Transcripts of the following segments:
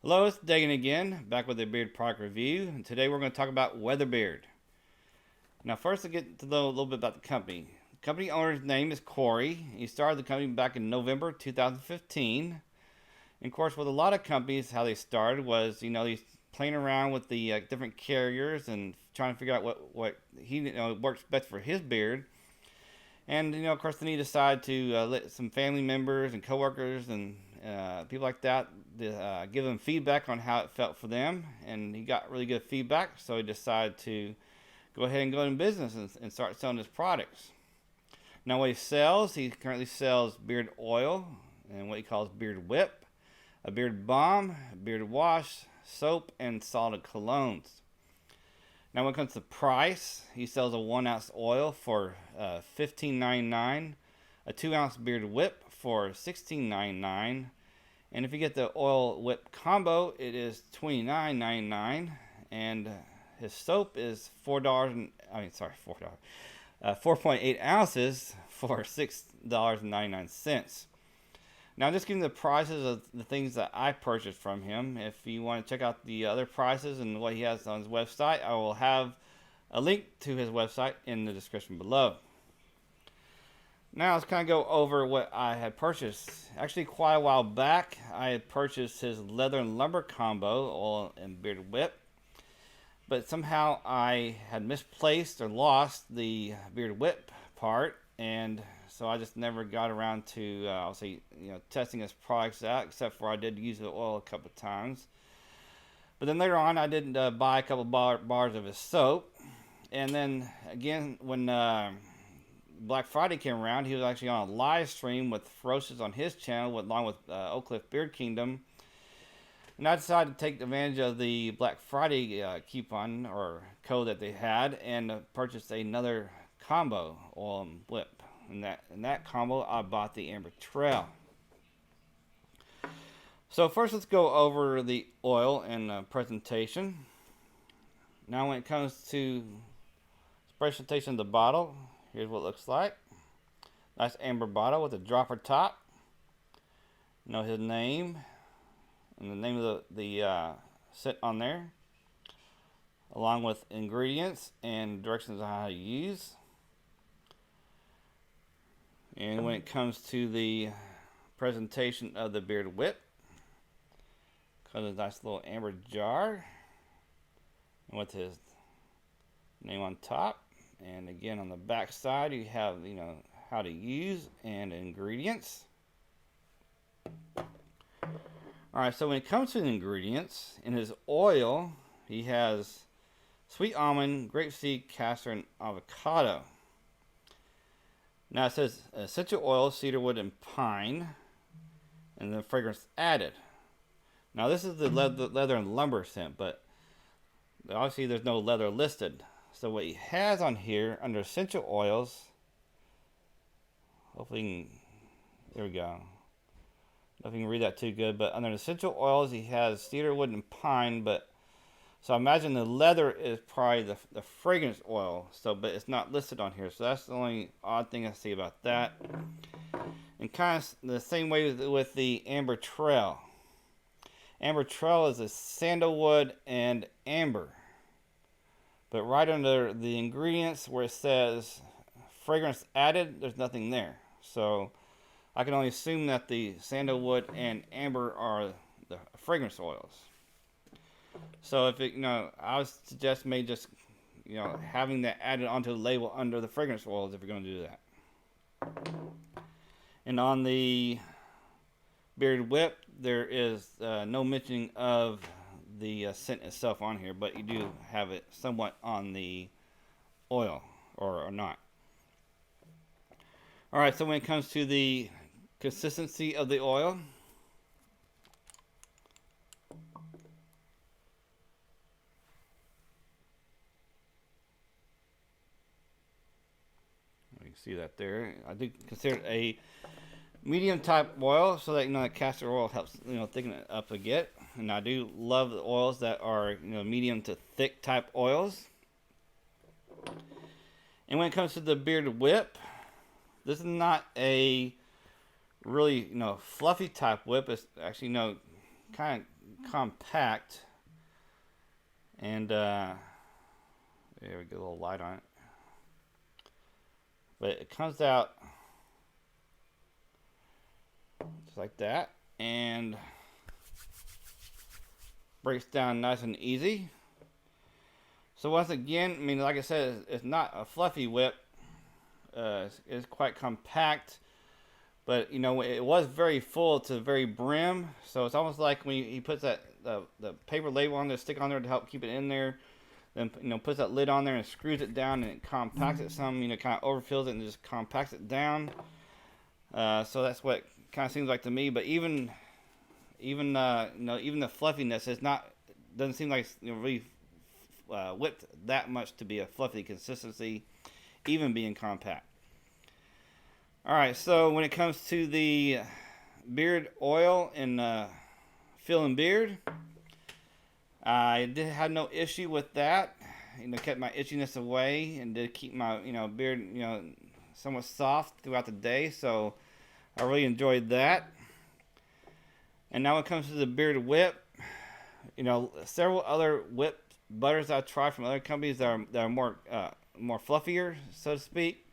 Hello, it's Dagan again, back with a beard product review. And today we're going to talk about Weatherbeard. Now, first, to get to know a little bit about the company. The company owner's name is Corey. He started the company back in November 2015. And of course, with a lot of companies, how they started was, he's playing around with the different carriers and trying to figure out what he works best for his beard. And of course, then he decided to let some family members and coworkers and people like that give them feedback on how it felt for them. And he got really good feedback, so he decided to go ahead and go in business and start selling his products. Now, what he currently sells beard oil and what he calls beard whip, a beard balm, a beard wash, soap, and solid colognes. Now, when it comes to price, he sells a 1-ounce oil for $15.99, a 2-ounce beard whip for $16.99, and if you get the oil whip combo, it is $29.99, and his soap is $4. 4.8 ounces for $6.99. Now, I'm just giving the prices of the things that I purchased from him. If you want to check out the other prices and what he has on his website, I will have a link to his website in the description below. Now, let's kind of go over what I had purchased. Actually, quite a while back, I had purchased his leather and lumber combo, oil and beard whip. But somehow I had misplaced or lost the beard whip part, and so I just never got around to testing his products out, except for I did use the oil a couple of times. But then later on, I did buy a couple bars of his soap, and then again when Black Friday came around, he was actually on a live stream with Ferocious on his channel, along with Oak Cliff Beard Kingdom. And I decided to take advantage of the Black Friday coupon or code that they had and purchased another combo oil and whip. In that combo, I bought the Amber Trail. So first, let's go over the oil and presentation. Now, when it comes to presentation of the bottle, here's what it looks like. Nice amber bottle with a dropper top. His name and the name of the scent on there, along with ingredients and directions on how to use. And when it comes to the presentation of the beard whip, comes a nice little amber jar with his name on top. And again, on the back side, you have how to use and ingredients. Alright, so when it comes to the ingredients, in his oil, he has sweet almond, grapeseed, castor, and avocado. Now it says essential oil, cedarwood, and pine, and then fragrance added. Now this is the leather and lumber scent, but obviously there's no leather listed. So what he has on here under essential oils, hopefully, there we go. I don't know if you can read that too good, but under essential oils he has cedarwood and pine, but so I imagine the leather is probably the fragrance oil, but it's not listed on here. So that's the only odd thing I see about that. And kind of the same way with the Amber Trail. Amber Trail is a sandalwood and amber. But right under the ingredients where it says fragrance added, there's nothing there. So I can only assume that the sandalwood and amber are the fragrance oils. So if I would suggest maybe just having that added onto the label under the fragrance oils if you're going to do that. And on the beard whip, there is no mentioning of the scent itself on here, but you do have it somewhat on the oil or not. All right, so when it comes to the consistency of the oil, you can see that there. I do consider it a medium type oil, so that that castor oil helps thicken it up a bit. And I do love the oils that are medium to thick type oils. And when it comes to the beard whip, this is not a really fluffy type whip. It's actually kind compact. And there we get a little light on it. But it comes out just like that, and breaks down nice and easy. So once again, I mean, like I said, it's not a fluffy whip. It's quite compact, but you know, it was very full to the very brim. So it's almost like when he puts that the paper label on there, stick on there to help keep it in there. Then, you know, puts that lid on there and screws it down, and it compacts it some. You know, kind of overfills it and just compacts it down. So that's what it kind of seems like to me. But even you know, even the fluffiness is not, doesn't seem like it's, you know, really whipped that much to be a fluffy consistency, even being compact. All right, so when it comes to the beard oil and filling beard, I did have no issue with that. You know, kept my itchiness away and did keep my, you know, beard, you know, somewhat soft throughout the day. So I really enjoyed that. And now when it comes to the beard whip, you know, several other whip butters I've tried from other companies that are more fluffier, so to speak.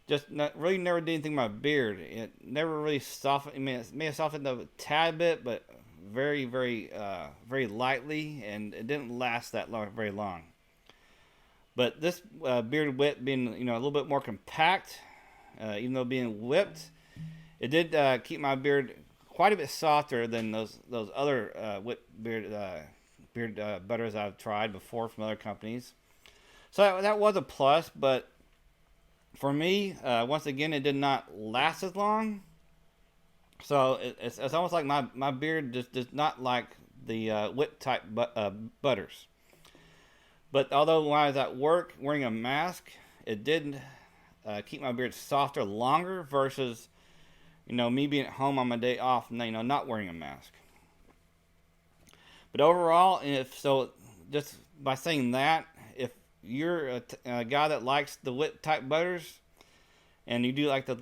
Just really never did anything to my beard. It never really softened. I mean, it may have softened up a tad bit, but very, very, very lightly, and it didn't last that long, very long. But this beard whip being, you know, a little bit more compact, even though being whipped, it did keep my beard quite a bit softer than those other whip beard butters I've tried before from other companies. So that was a plus, but for me, once again, it did not last as long. So it's almost like my beard just does not like the whip type butters. But although when I was at work wearing a mask, it did keep my beard softer longer versus, you know, me being at home on my day off and, you know, not wearing a mask. But overall, just by saying that, if you're a guy that likes the whip type butters and you do like the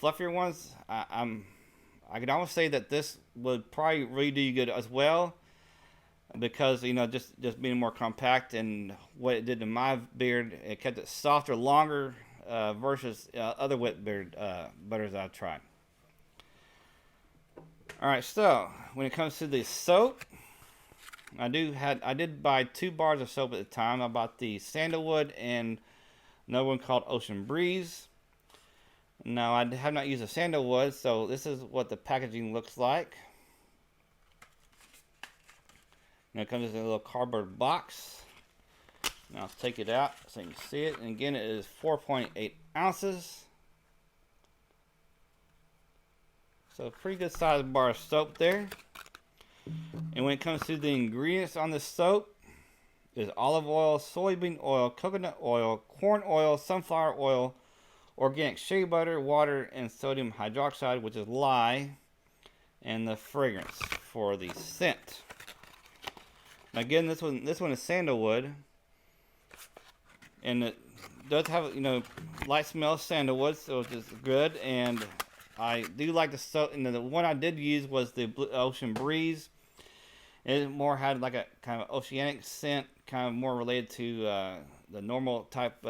fluffier ones, I could almost say that this would probably really do you good as well, because, you know, just being more compact, and what it did to my beard, it kept it softer longer versus other whip beard butters I've tried. All right, so when it comes to the soap, I did buy 2 bars of soap at the time. I bought the Sandalwood and another one called Ocean Breeze. Now, I have not used the Sandalwood, so this is what the packaging looks like. Now, it comes in a little cardboard box. Now, I'll take it out so you can see it. And again, it is 4.8 ounces. So, a pretty good sized bar of soap there. And when it comes to the ingredients on this soap, there's olive oil, soybean oil, coconut oil, corn oil, sunflower oil, organic shea butter, water, and sodium hydroxide, which is lye, and the fragrance for the scent. Now again, this one is sandalwood, and it does have, you know, light smell of sandalwood, so it's good. And I do like the soap. And the one I did use was the Ocean Breeze. It more had like a kind of oceanic scent, kind of more related to the normal type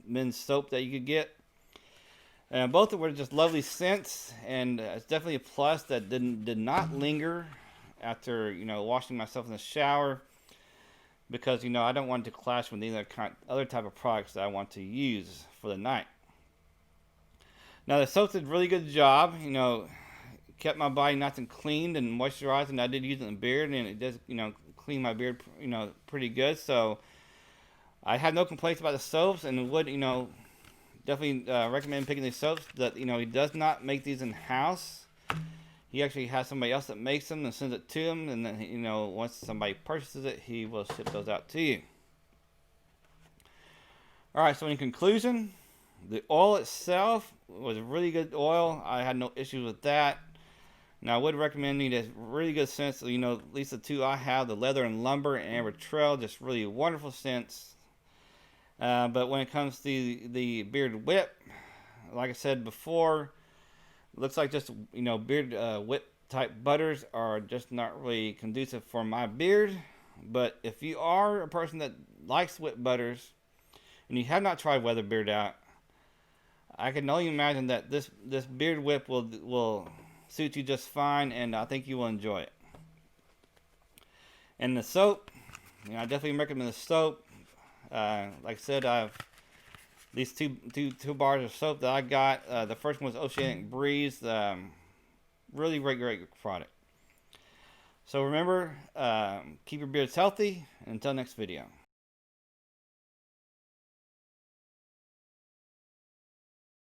men's soap that you could get. And both of them were just lovely scents, and it's definitely a plus that did not linger after, you know, washing myself in the shower, because, you know, I don't want it to clash with any other type of products that I want to use for the night. Now the soap did a really good job. You know, kept my body nice and cleaned and moisturized, and I did use it in the beard, and it does, you know, clean my beard, you know, pretty good. So I have no complaints about the soaps, and would, you know, definitely recommend picking these soaps. That, you know, he does not make these in house. He actually has somebody else that makes them and sends it to him, and then, you know, once somebody purchases it, he will ship those out to you. All right, so in conclusion, the oil itself was a really good oil. I had no issues with that. Now, I would recommend it. Has really good scents. You know, at least the 2 I have, the Leather and Lumber and Amber Trail, just really wonderful scents. But when it comes to the beard whip, like I said before, it looks like just, you know, beard whip type butters are just not really conducive for my beard. But if you are a person that likes whip butters and you have not tried Weatherbeard out, I can only imagine that this beard whip will suit you just fine, and I think you will enjoy it. And the soap, I definitely recommend the soap. Like I said, I've these two bars of soap that I got. The first one was Oceanic Breeze. Really great product. So remember, keep your beards healthy. Until next video.